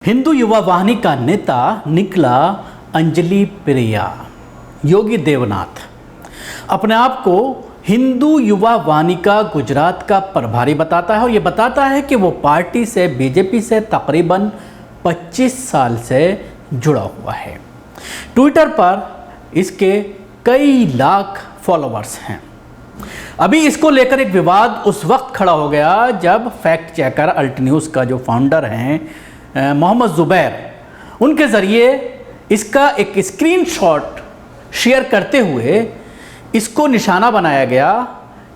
हिंदू युवा वाहिनी का नेता निकला अंजलि प्रिया। योगी देवनाथ अपने आप को हिंदू युवा वाहिनी का गुजरात का प्रभारी बताता है और ये बताता है कि वो पार्टी से बीजेपी से तकरीबन 25 साल से जुड़ा हुआ है। ट्विटर पर इसके कई लाख फॉलोअर्स हैं। अभी इसको लेकर एक विवाद उस वक्त खड़ा हो गया जब फैक्ट चेकर अल्ट न्यूज़ का जो फाउंडर हैं मोहम्मद ज़ुबैर, उनके ज़रिए इसका एक स्क्रीनशॉट शेयर करते हुए इसको निशाना बनाया गया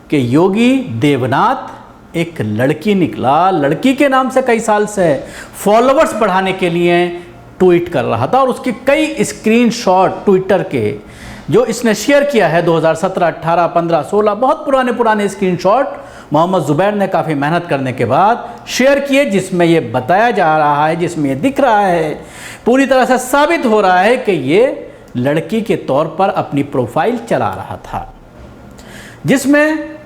कि योगी देवनाथ एक लड़की निकला, लड़की के नाम से कई साल से फॉलोअर्स बढ़ाने के लिए ट्वीट कर रहा था और उसके कई स्क्रीनशॉट ट्विटर के जो इसने शेयर किया है 2017, 18, 15, 16 बहुत पुराने स्क्रीनशॉट मोहम्मद ज़ुबैर ने काफ़ी मेहनत करने के बाद शेयर किए, जिसमें ये बताया जा रहा है, जिसमें ये दिख रहा है, पूरी तरह से साबित हो रहा है कि ये लड़की के तौर पर अपनी प्रोफाइल चला रहा था, जिसमें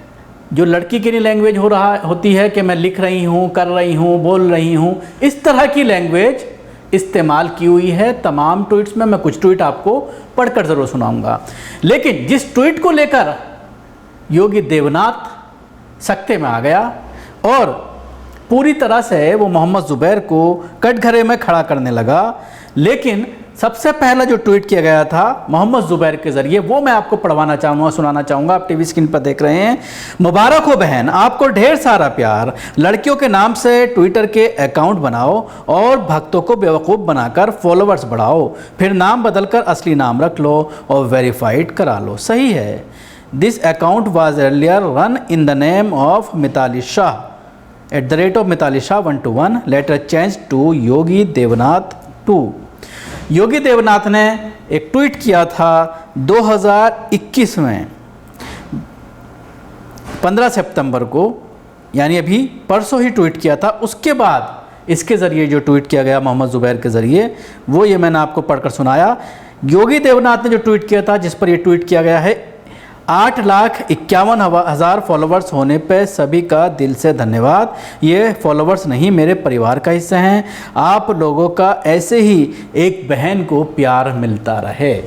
जो लड़की की लैंग्वेज होती है कि मैं लिख रही हूँ, कर रही हूँ, बोल रही हूँ, इस तरह की लैंग्वेज इस्तेमाल की हुई है तमाम ट्वीट्स में। मैं कुछ ट्वीट आपको पढ़कर ज़रूर सुनाऊंगा, लेकिन जिस ट्वीट को लेकर योगी देवनाथ सख्ते में आ गया और पूरी तरह से वो मोहम्मद ज़ुबैर को कटघरे में खड़ा करने लगा, लेकिन सबसे पहला जो ट्वीट किया गया था मोहम्मद ज़ुबैर के ज़रिए वो मैं आपको सुनाना चाहूँगा। आप टीवी स्क्रीन पर देख रहे हैं। मुबारक हो बहन, आपको ढेर सारा प्यार। लड़कियों के नाम से ट्विटर के अकाउंट बनाओ और भक्तों को बेवकूफ़ बनाकर फॉलोअर्स बढ़ाओ, फिर नाम बदलकर असली नाम रख लो और वेरीफाइड करा लो। सही है। This account was earlier run in the name of Mitali Shah @Mitali Shah 121, later change to Yogi Devnath 2। Yogi Devnath ने एक ट्वीट किया था 2021 में 15 सितंबर को, यानी अभी परसों ही ट्वीट किया था। उसके बाद इसके ज़रिए जो ट्वीट किया गया मोहम्मद ज़ुबैर के ज़रिए वो ये मैंने आपको पढ़कर सुनाया। योगी देवनाथ ने जो ट्वीट किया था, जिस पर यह ट्वीट किया गया है, 8,51,000 फॉलोवर्स होने पे सभी का दिल से धन्यवाद। ये फॉलोवर्स नहीं, मेरे परिवार का हिस्सा हैं। आप लोगों का ऐसे ही एक बहन को प्यार मिलता रहे,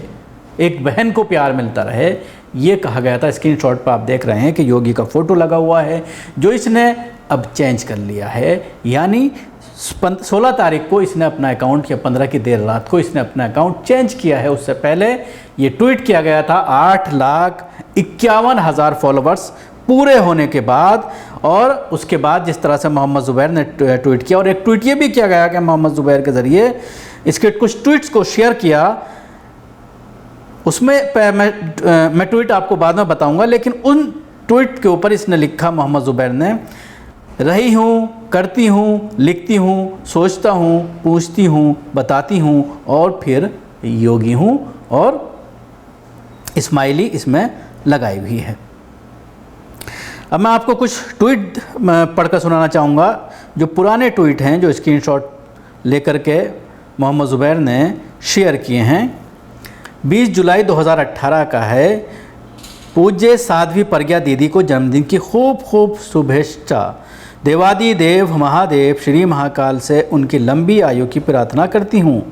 एक बहन को प्यार मिलता रहे, ये कहा गया था। स्क्रीनशॉट पर आप देख रहे हैं कि योगी का फ़ोटो लगा हुआ है, जो इसने अब चेंज कर लिया है, यानी 16 तारीख को इसने अपना अकाउंट, या 15 की देर रात को इसने अपना अकाउंट चेंज किया है। उससे पहले ये ट्वीट किया गया था 8,51,000 फॉलोवर्स पूरे होने के बाद। और उसके बाद जिस तरह से मोहम्मद ज़ुबैर ने ट्वीट किया, और एक ट्वीट ये भी किया गया कि मोहम्मद ज़ुबैर के ज़रिए इसके कुछ ट्वीट्स को शेयर किया, उसमें मैं ट्वीट आपको बाद में बताऊंगा, लेकिन उन ट्वीट के ऊपर इसने लिखा, मोहम्मद ज़ुबैर ने, रही हूँ, करती हूँ, लिखती हूँ, सोचता हूँ, पूछती हूँ, बताती हूँ और फिर योगी हूँ, और स्माइली इसमें लगाई हुई है। अब मैं आपको कुछ ट्वीट पढ़कर सुनाना चाहूँगा, जो पुराने ट्वीट हैं, जो स्क्रीनशॉट लेकर के मोहम्मद ज़ुबैर ने शेयर किए हैं। 20 जुलाई 2018 का है। पूज्य साध्वी प्रज्ञा दीदी को जन्मदिन की खूब शुभेच्छा। देवादि देव महादेव श्री महाकाल से उनकी लंबी आयु की प्रार्थना करती हूँ।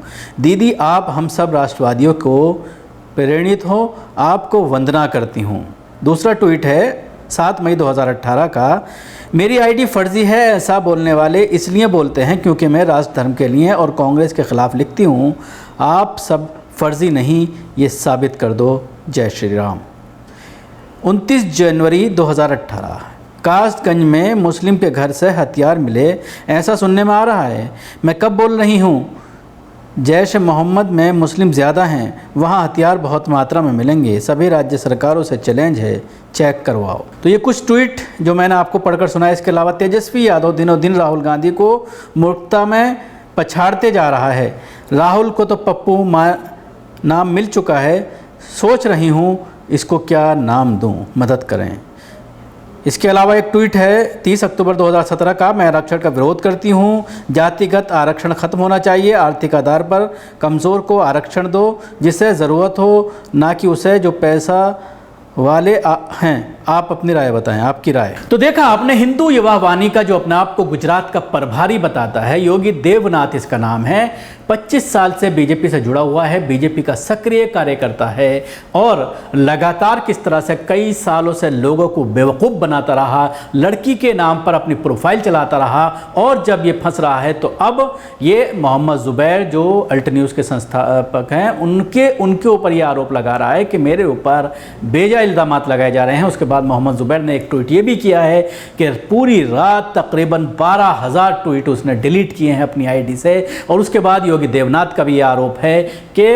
दीदी, आप हम सब राष्ट्रवादियों को प्रेरित हो, आपको वंदना करती हूँ। दूसरा ट्वीट है 7 मई 2018 का। मेरी आईडी फर्जी है, ऐसा बोलने वाले इसलिए बोलते हैं क्योंकि मैं राष्ट्र धर्म के लिए और कांग्रेस के ख़िलाफ़ लिखती हूँ। आप सब फर्जी नहीं, ये साबित कर दो। जय श्री राम। 29 जनवरी 2018, कासगंज में मुस्लिम के घर से हथियार मिले, ऐसा सुनने में आ रहा है। मैं कब बोल रही हूँ, जैश मोहम्मद में मुस्लिम ज़्यादा हैं, वहाँ हथियार बहुत मात्रा में मिलेंगे। सभी राज्य सरकारों से चैलेंज है, चेक करवाओ। तो ये कुछ ट्वीट जो मैंने आपको पढ़कर सुनाया। इसके अलावा तेजस्वी यादव दिनों दिन राहुल गांधी को मूर्खता में पछाड़ते जा रहा है। राहुल को तो पप्पू नाम मिल चुका है, सोच रही हूँ इसको क्या नाम दूँ, मदद करें। इसके अलावा एक ट्वीट है 30 अक्टूबर 2017 का। मैं आरक्षण का विरोध करती हूँ। जातिगत आरक्षण खत्म होना चाहिए। आर्थिक आधार पर कमज़ोर को आरक्षण दो, जिसे ज़रूरत हो, ना कि उसे जो पैसा वाले हैं आप अपनी राय बताएं, आपकी राय। तो देखा आपने, हिंदू युवा वानी का जो अपने आप को गुजरात का प्रभारी बताता है, योगी देवनाथ इसका नाम है, 25 साल से बीजेपी से जुड़ा हुआ है, बीजेपी का सक्रिय कार्यकर्ता है और लगातार किस तरह से कई सालों से लोगों को बेवकूफ़ बनाता रहा, लड़की के नाम पर अपनी प्रोफाइल चलाता रहा और जब ये फंस रहा है तो अब ये मोहम्मद ज़ुबैर जो अल्ट न्यूज़ के संस्थापक हैं उनके ऊपर ये आरोप लगा रहा है कि मेरे ऊपर बेजा इल्ज़ामात लगाए जा रहे हैं। उसके बाद मोहम्मद ज़ुबैर ने एक ट्वीट ये भी किया है कि पूरी रात तकरीबन 12,000 ट्वीट उसने डिलीट किए हैं अपनी आईडी से। और उसके बाद योगी देवनाथ का भी ये आरोप है कि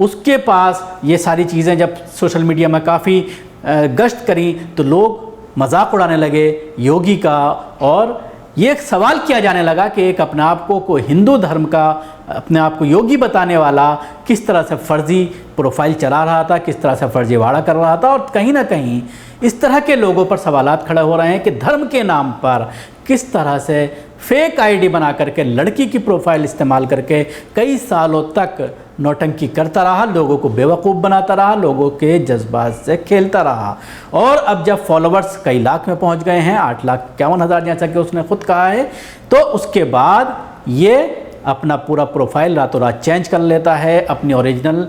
उसके पास ये सारी चीज़ें जब सोशल मीडिया में काफ़ी गश्त करी तो लोग मजाक उड़ाने लगे योगी का और ये एक सवाल किया जाने लगा कि एक अपने आप को हिंदू धर्म का अपने आप को योगी बताने वाला किस तरह से फर्जी प्रोफाइल चला रहा था, किस तरह से फर्जीवाड़ा कर रहा था। और कहीं ना कहीं इस तरह के लोगों पर सवालात खड़े हो रहे हैं कि धर्म के नाम पर किस तरह से फेक आईडी बना करके लड़की की प्रोफाइल इस्तेमाल करके कई सालों तक नौटंकी करता रहा, लोगों को बेवकूफ़ बनाता रहा, लोगों के जज्बात से खेलता रहा। और अब जब फॉलोअर्स कई लाख में पहुंच गए हैं, 8,51,000 जैसा कि उसने खुद कहा है, तो उसके बाद ये अपना पूरा प्रोफाइल रातों रात चेंज कर लेता है, अपनी ओरिजिनल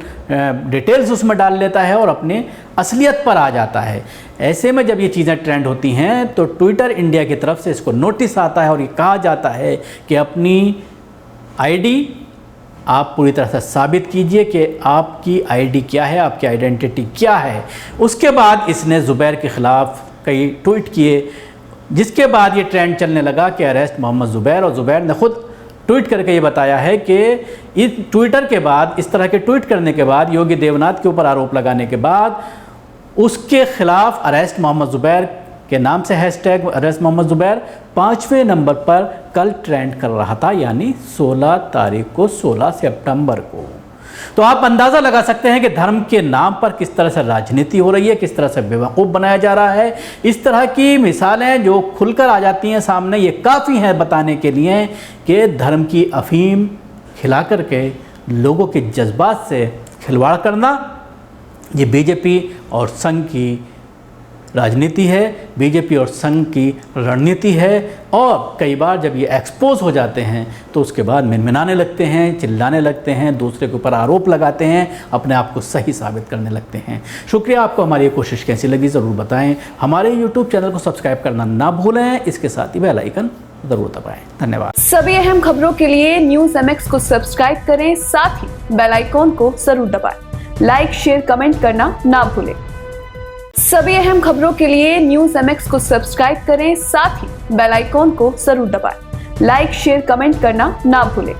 डिटेल्स उसमें डाल लेता है और अपनी असलियत पर आ जाता है। ऐसे में जब ये चीज़ें ट्रेंड होती हैं तो ट्विटर इंडिया की तरफ से इसको नोटिस आता है और ये कहा जाता है कि अपनी आईडी आप पूरी तरह से साबित कीजिए कि आपकी आईडी क्या है, आपकी आइडेंटिटी क्या है। उसके बाद इसने ज़ुबैर के ख़िलाफ़ कई ट्वीट किए, जिसके बाद ये ट्रेंड चलने लगा कि अरेस्ट मोहम्मद ज़ुबैर। और ज़ुबैर ने खुद ट्वीट करके ये बताया है कि इस ट्विटर के बाद, इस तरह के ट्वीट करने के बाद, योगी देवनाथ के ऊपर आरोप लगाने के बाद उसके ख़िलाफ़ अरेस्ट मोहम्मद ज़ुबैर के नाम से हैशटैग अरेस्ट मोहम्मद ज़ुबैर 5वें नंबर पर कल ट्रेंड कर रहा था, यानी 16 तारीख को, 16 सितंबर को। तो आप अंदाज़ा लगा सकते हैं कि धर्म के नाम पर किस तरह से राजनीति हो रही है, किस तरह से बेवकूफ़ बनाया जा रहा है। इस तरह की मिसालें जो खुलकर आ जाती हैं सामने, ये काफ़ी हैं बताने के लिए कि धर्म की अफीम खिला करके लोगों के जज्बात से खिलवाड़ करना ये बीजेपी और संघ की राजनीति है, बीजेपी और संघ की रणनीति है। और कई बार जब ये एक्सपोज हो जाते हैं तो उसके बाद मिनमिनाने लगते हैं, चिल्लाने लगते हैं, दूसरे के ऊपर आरोप लगाते हैं, अपने आप को सही साबित करने लगते हैं। शुक्रिया, आपको हमारी ये कोशिश कैसी लगी ज़रूर बताएं। हमारे यूट्यूब चैनल को सब्सक्राइब करना ना भूलें, इसके साथ ही बेल आइकन ज़रूर दबाएं। धन्यवाद। सभी अहम खबरों के लिए न्यूज़ MX को सब्सक्राइब करें, साथ ही बेल आइकॉन को जरूर दबाएं। लाइक, शेयर, कमेंट करना ना भूलें। सभी अहम खबरों के लिए न्यूज़ MX को सब्सक्राइब करें, साथ ही बेल आइकॉन को जरूर दबाएं। लाइक, शेयर, कमेंट करना ना भूलें।